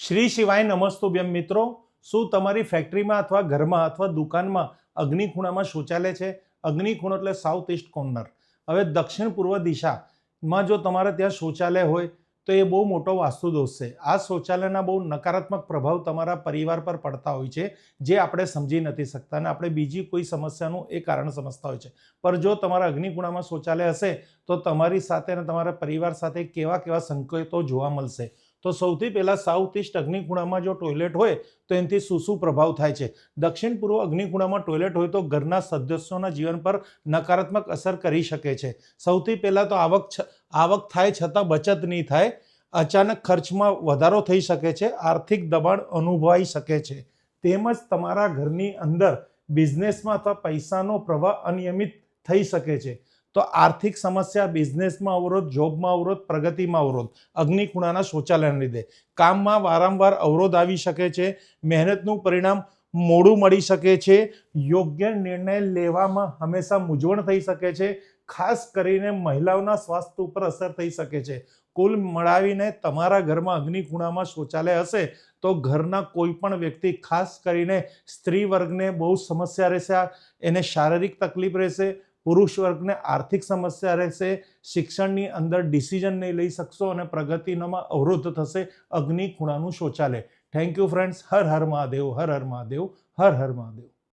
શ્રી શિવાય નમસ્તુભ્યમ મિત્રો, શું તમારી ફેક્ટરીમાં અથવા ઘરમાં અથવા દુકાનમાં અગ્નિખૂણામાં શૌચાલય છે? અગ્નિખૂણો એટલે સાઉથ ઇસ્ટ કોર્નર. હવે દક્ષિણ પૂર્વ દિશામાં જો તમારે ત્યાં શૌચાલય હોય તો એ બહુ મોટો વાસ્તુદોષ છે. આ શૌચાલયના બહુ નકારાત્મક પ્રભાવ તમારા પરિવાર પર પડતા હોય છે, જે આપણે સમજી નથી શકતા અને આપણે બીજી કોઈ સમસ્યાનું એ કારણ સમજતા હોય છે. પણ જો તમારા અગ્નિખૂણામાં શૌચાલય હશે તો તમારી સાથે અને તમારા પરિવાર સાથે કેવા કેવા સંકેતો જોવા મળશે. તો સૌથી પહેલાં સાઉથ ઇસ્ટ અગ્નિખૂણામાં જો ટોયલેટ હોય તો એનાથી શું પ્રભાવ થાય છે? દક્ષિણ પૂર્વ અગ્નિખૂણામાં ટોયલેટ હોય તો ઘરના સદસ્યોના જીવન પર નકારાત્મક અસર કરી શકે છે. સૌથી પહેલાં તો આવક થાય છતાં બચત નહીં થાય, અચાનક ખર્ચમાં વધારો થઈ શકે છે, આર્થિક દબાણ અનુભવાઈ શકે છે, તેમજ તમારા ઘરની અંદર બિઝનેસમાં અથવા પૈસાનો પ્રવાહ અનિયમિત થઈ શકે છે. તો આર્થિક સમસ્યા, બિઝનેસમાં અવરોધ, જોબમાં અવરોધ, પ્રગતિમાં અવરોધ અગ્નિખૂણાના શૌચાલયને લીધે. કામમાં વારંવાર અવરોધ આવી શકે છે, મહેનતનું પરિણામ મોડું મળી શકે છે, યોગ્ય નિર્ણય લેવામાં હંમેશા મૂંઝવણ થઈ શકે છે, ખાસ કરીને મહિલાઓના સ્વાસ્થ્ય ઉપર અસર થઈ શકે છે. કુલ મળાવીને તમારા ઘરમાં અગ્નિખૂણામાં શૌચાલય હશે તો ઘરના કોઈ પણ વ્યક્તિ, ખાસ કરીને સ્ત્રી વર્ગને બહુ સમસ્યા રહેશે, એને શારીરિક તકલીફ રહેશે, પુરુષ વર્ગને આર્થિક સમસ્યા રહેશે, શિક્ષણની અંદર ડિસિઝન નહીં લઈ શકશો અને પ્રગતિમાં અવરોધ થશે. અગ્નિખૂણાનું શૌચાલય. Thank you friends. Har Har Mahadev, Har Har Mahadev, Har Har Mahadev.